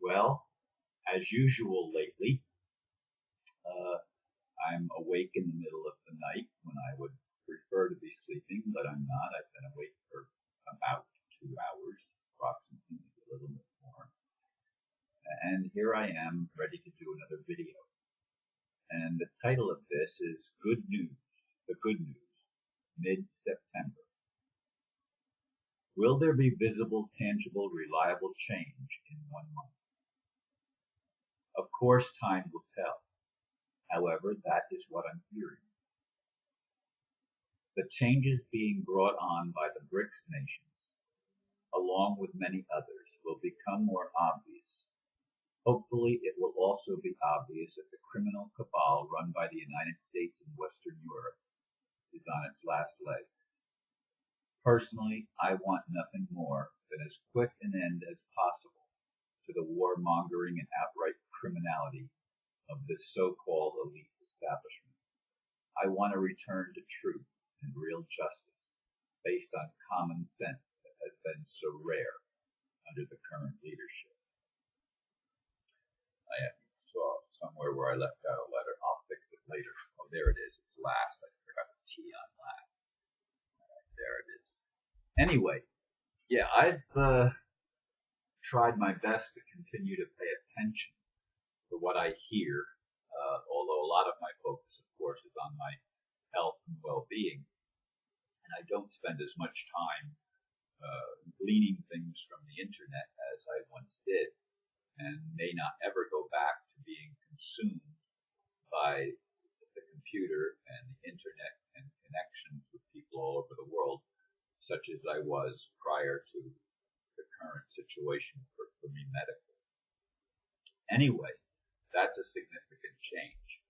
Well, as usual lately, I'm awake in the middle of the night when I would prefer to be sleeping, but I'm not. I've been awake for about 2 hours, approximately, maybe a little bit more. And here I am, ready to do another video. And the title of this is Good News, the Good News, mid-September. Will there be visible, tangible, reliable change in 1 month? Of course, time will tell. However, that is what I'm hearing. The changes being brought on by the BRICS nations, along with many others, will become more obvious. Hopefully, it will also be obvious that the criminal cabal run by the United States and Western Europe is on its last legs. Personally, I want nothing more than as quick an end as possible to the warmongering and outright criminality of this so-called elite establishment. I want a return to truth and real justice based on common sense that has been so rare under the current leadership. I saw somewhere where I left out a letter. I'll fix it later. Oh, there it is. It's last. I forgot the T on last. There it is. Anyway, yeah, I've tried my best to continue to pay attention to what I hear, although a lot of my focus, of course, is on my health and well-being, and I don't spend as much time gleaning things from the internet as I once did, and may not ever go back to being consumed by the computer and the internet and connections with people all over the world, such as I was prior to the current situation for me medically. Anyway, that's a significant change.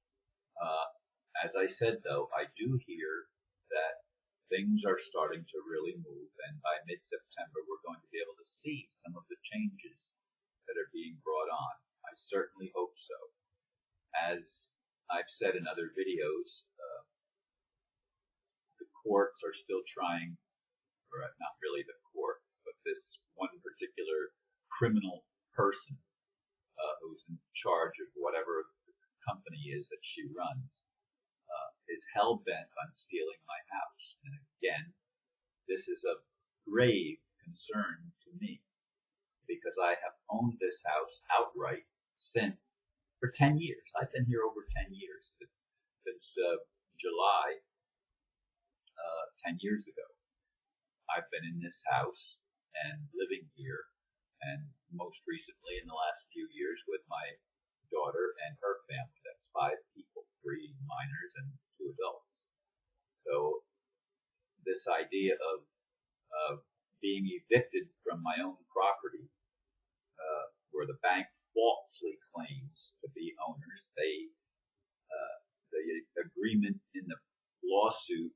As I said, though, I do hear that things are starting to really move, and by mid-September we're going to be able to see some of the changes that are being brought on. I certainly hope so. As I've said in other videos, the courts are still trying, or not really the courts, but this one particular criminal person who's in charge of whatever the company is that she runs, is hell-bent on stealing my house. And again, this is of grave concern to me, because I have owned this house outright for 10 years. I've been here over 10 years, since July 10 years ago. I've been in this house and living here, and most recently in the last few years with my daughter and her family. That's 5 people, 3 minors and 2 adults. So this idea of being evicted from my own property, where the bank falsely claims to be owners, the agreement in the lawsuit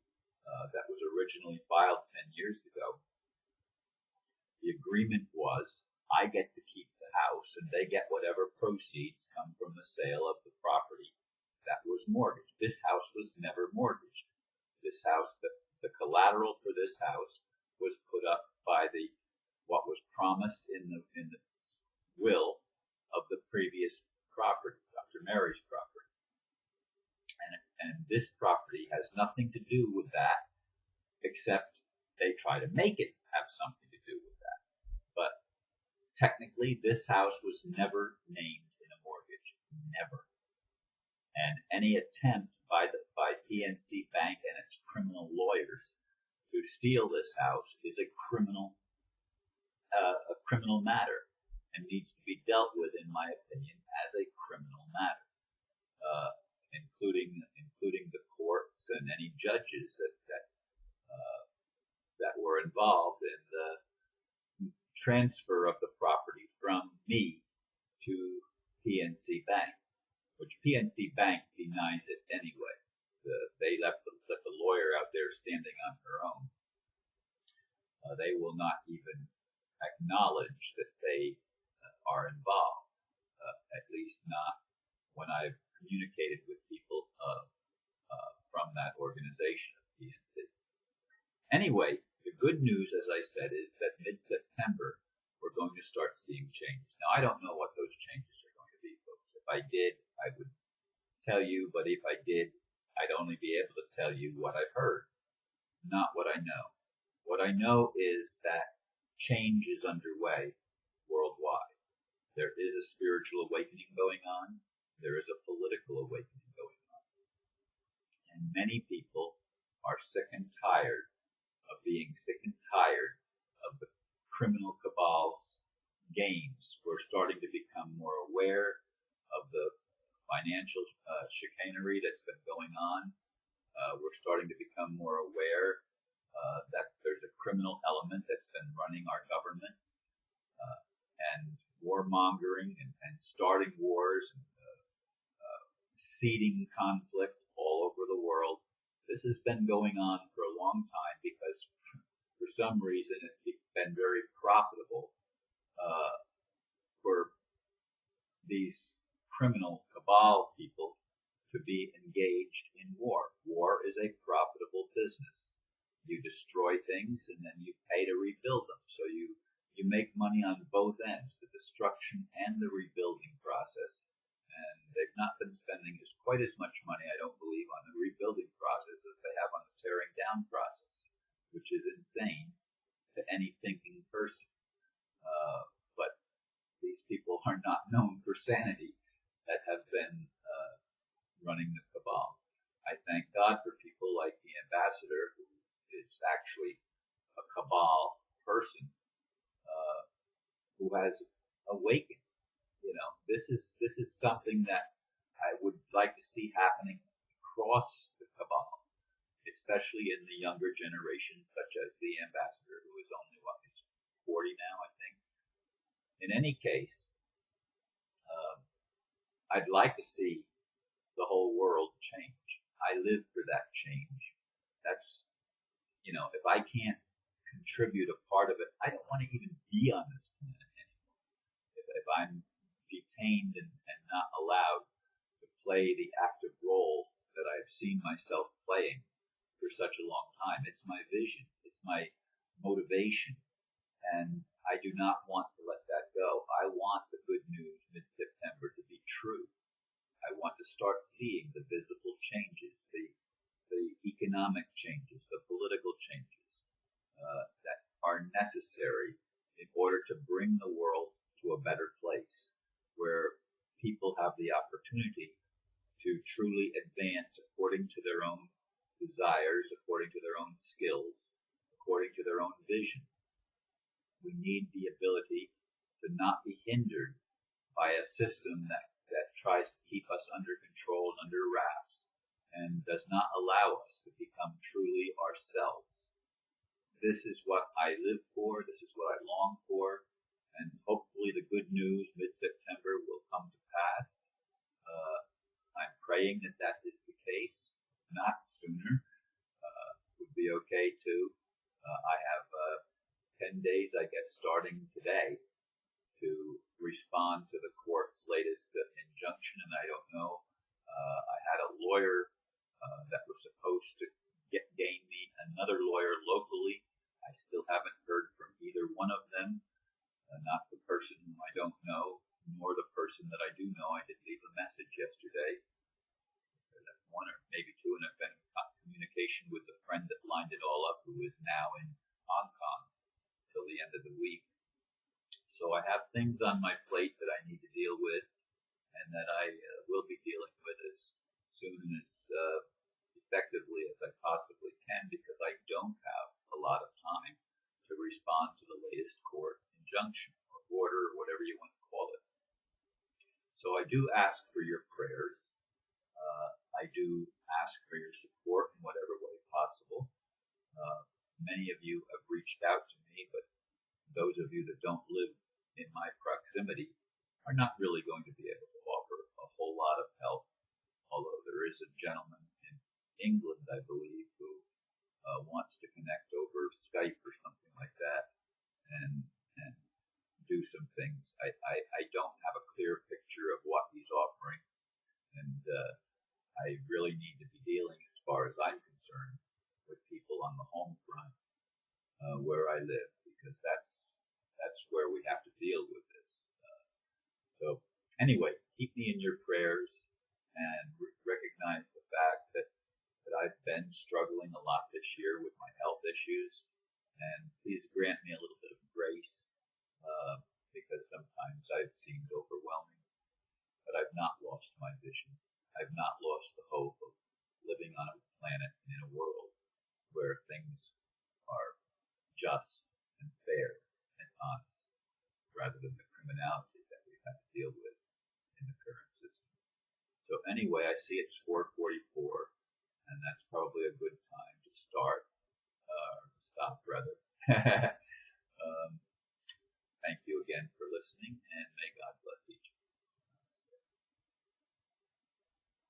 that was originally filed 10 years ago, the agreement was I get to keep the house and they get whatever proceeds come from the sale of the property that was mortgaged. This house was never mortgaged. This house, the collateral for this house was put up by what was promised in the will of the previous property, Dr. Mary's property. And this property has nothing to do with that, except they try to make it have something to do with that. But technically, this house was never named in a mortgage, never. And any attempt by PNC Bank and its criminal lawyers to steal this house is a criminal matter, and needs to be dealt with, in my opinion, as a criminal matter, including the courts and any judges that were involved in the transfer of the property from me to PNC Bank, which PNC Bank denies it anyway. They left the lawyer out there standing on her own. They will not even acknowledge that they are involved, at least not when I've communicated with people from that organization of PNC. Anyway, the good news, as I said, is that mid-September we're going to start seeing changes. Now, I don't know what those but if I did, I'd only be able to tell you what I've heard, not what I know. What I know is that change is underway worldwide. There is a spiritual awakening going on. There is a political awakening going on. And many people are sick and tired of being sick and tired of the criminal cabal's games. We're starting to become more aware of the financial chicanery that's been going on. We're starting to become more aware that there's a criminal element that's been running our governments, and warmongering and starting wars and seeding conflict all over the world. This has been going on for a long time because for some reason it's been very profitable for these criminal cabal people to be engaged in war. War is a profitable business. You destroy things and then you pay to rebuild them. So you make money on both ends, the destruction and the rebuilding process. And they've not been spending quite as much money, I don't believe, on the rebuilding process as they have on the tearing down process, which is insane to any thinking person. But these people are not known for sanity that have been running the cabal. I thank God for people like the ambassador, who is actually a cabal person, who has awakened. You know, this is something that I would like to see happening across the cabal, especially in the younger generation, such as the ambassador, who is only, he's 40 now, I think. In any case, I'd like to see the whole world change. I live for that change. That's, if I can't contribute a part of it, I don't want to even be on this planet anymore. If I'm detained and not allowed to play the active role that I've seen myself playing for such a long time. It's my vision. It's my motivation. And I do not want to let that go. I want the good news mid-September to be true. I want to start seeing the visible changes, the economic changes, the political changes that are necessary in order to bring the world to a better place where people have the opportunity to truly advance according to their own desires, according to their own skills, according to their own vision. We need the ability to not be hindered by a system that tries to keep us under control and under wraps and does not allow us to become truly ourselves. This is what I live for. This is what I long for. And hopefully the good news mid-September will come to pass. I'm praying that that is the case. Not sooner. Would be okay too. I have 10 days, I guess, starting today to respond to the court's latest injunction, and I don't know. I had a lawyer that was supposed to gain me another lawyer locally. I still haven't heard from either one of them, not the person whom I don't know, nor the person that I do know. I did leave a message yesterday. One or maybe two, and I've been in communication with the friend that lined it all up, who is now in Hong Kong till the end of the week. So I have things on my plate that I need to deal with, and that I will be dealing with as soon and as effectively as I possibly can, because I don't have a lot of time to respond to the latest court injunction or order, or whatever you want to call it. So I do ask for your prayers. I do ask for your support in whatever way possible. Many of you have reached out to me, but those of you that don't live in my proximity are not really going to be able to offer a whole lot of help, although there is a gentleman in England, I believe, who wants to connect over Skype or something like that and do some things. I don't have a clear picture of what he's offering, and I really need to be dealing, as far as I'm concerned, with people on the home front where I live, because that's where we have to deal with this. So anyway, keep me in your prayers, and recognize the fact that I've been struggling a lot this year with my health issues, and please grant me a little bit of grace, because sometimes I've seemed overwhelming, but I've not lost my vision. I've not lost the hope of living on a planet and in a world where things are just and fair and honest, rather than the criminality that we have to deal with in the current system. So anyway, I see it's 4:44, and that's probably a good time to start, stop rather. Thank you again for listening, and